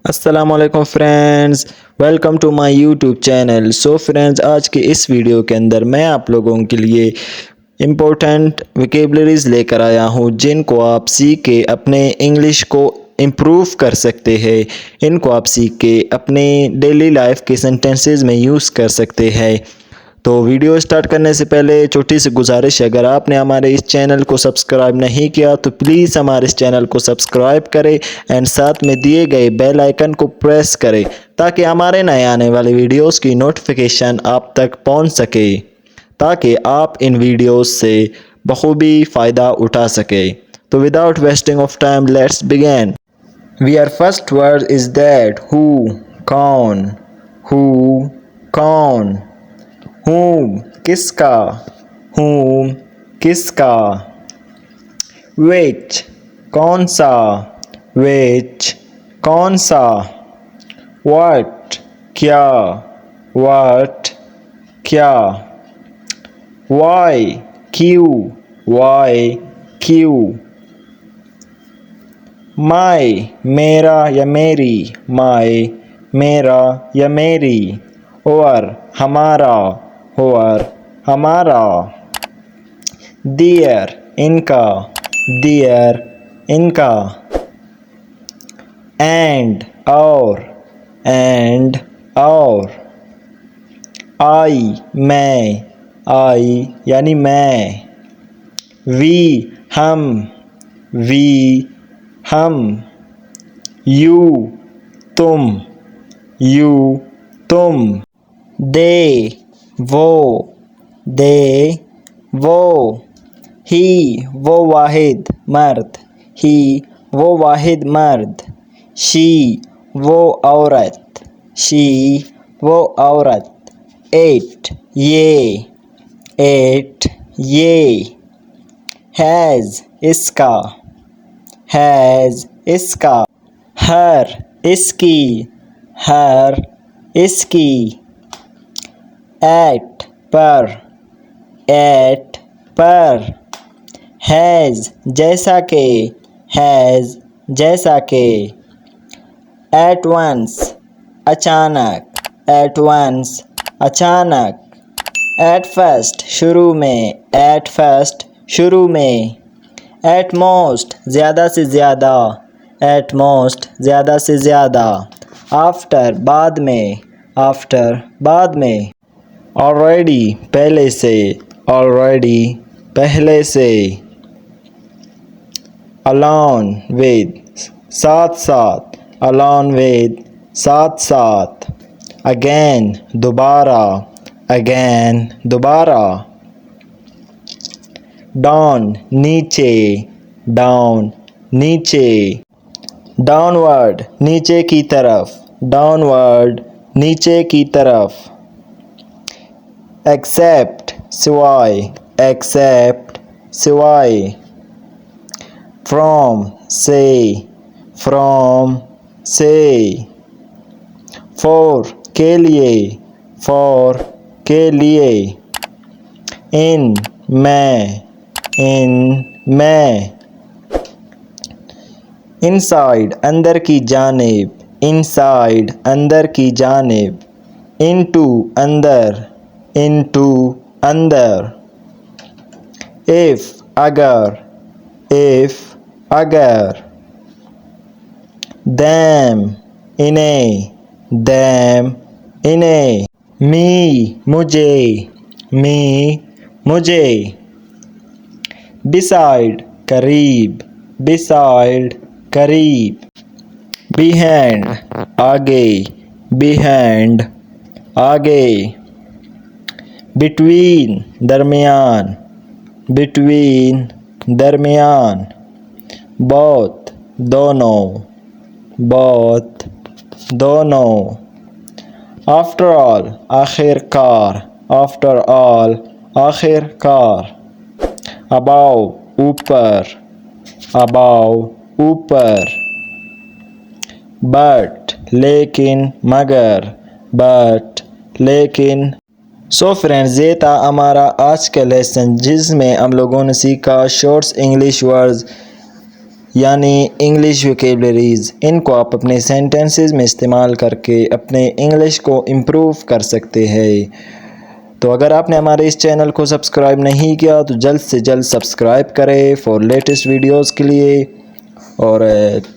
अस्सलामुअलैकुम friends, welcome to my YouTube channel. So friends, आज के इस वीडियो के अंदर मैं आप लोगों के लिए इम्पोर्टेंट वोकैबुलरीज लेकर आया हूँ जिनको आप सीख के अपने इंग्लिश को इम्प्रूव कर सकते हैं। इनको आप सीख के अपने डेली लाइफ के सेंटेंसेस में यूज़ कर सकते हैं। तो वीडियो स्टार्ट करने से पहले छोटी सी गुजारिश है, अगर आपने हमारे इस चैनल को सब्सक्राइब नहीं किया तो प्लीज़ हमारे इस चैनल को सब्सक्राइब करें एंड साथ में दिए गए बेल आइकन को प्रेस करें ताकि हमारे नए आने वाले वीडियोस की नोटिफिकेशन आप तक पहुंच सके, ताकि आप इन वीडियोस से बखूबी फ़ायदा उठा सके। तो without wasting of time let's begin. We first word is that who, कौन, हु, कौन। whom किसका, whom किसका। which कौन सा, which कौन सा। what क्या, what क्या। why क्यों, why क्यों। my मेरा या मेरी, my मेरा या मेरी। और हमारा, और हमारा। देयर इनका, देयर इनका। एंड और, एंड और। आई मैं, आई यानी मैं। वी हम, वी हम। यू तुम, यू तुम। दे वो, दे वो। ही वो वाहिद मर्द, ही वो वाहिद मर्द। शी वो औरत, शी वो औरत। एट ये, एट ये। हैज़ इसका, हैज़ इसका। हर इसकी, हर इसकी। एट पर, एट पर। हैज़ जैसा के, हैज़ जैसा के। एट वंस अचानक, एट वंस अचानक। एट फर्स्ट शुरू में, एट फर्स्ट शुरू में। एट मोस्ट ज़्यादा से ज़्यादा, एट मोस्ट ज़्यादा से ज़्यादा। आफ्टर बाद में, आफ्टर बाद में। ऑलरेडी पहले से, ऑलरेडी पहले से। अलोन विद साथ साथ, अलोन विद साथ साथ। अगेन दोबारा, अगेन दोबारा। डाउन नीचे, डाउन नीचे। डाउनवर्ड नीचे की तरफ, डाउनवर्ड नीचे की तरफ। एक्सेप्ट सिवाय, एक्सेप्ट सिवाय। फ्रॉम से, फ्रॉम से। फॉर के लिए, फॉर के लिए। इन में, इन में। इनसाइड अंदर की जानिब, इनसाइड अंदर की जानिब। इनटू अंदर, इनटू अंदर। इफ अगर, इफ अगर। them इन्हें, them इन्हें। मी मुझे, मी मुझे। beside करीब, beside करीब। behind आगे, behind आगे। between दरमियान, between दरमियान। both दोनों, both दोनों। after all आखिरकार, after all आखिरकार। above ऊपर, above ऊपर। but लेकिन मगर, but लेकिन। सो फ्रेंड्स, ये था हमारा आज का लेसन जिसमें हम लोगों ने सीखा शॉर्ट्स इंग्लिश वर्ड्स यानी इंग्लिश वोकेबलरीज़। इनको आप अपने सेंटेंसेस में इस्तेमाल करके अपने इंग्लिश को इम्प्रूव कर सकते हैं। तो अगर आपने हमारे इस चैनल को सब्सक्राइब नहीं किया तो जल्द से जल्द सब्सक्राइब करें फॉर लेटेस्ट वीडियोस के लिए। और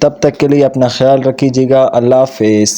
तब तक के लिए अपना ख्याल रखिएगा। अल्लाह हाफ़िज़।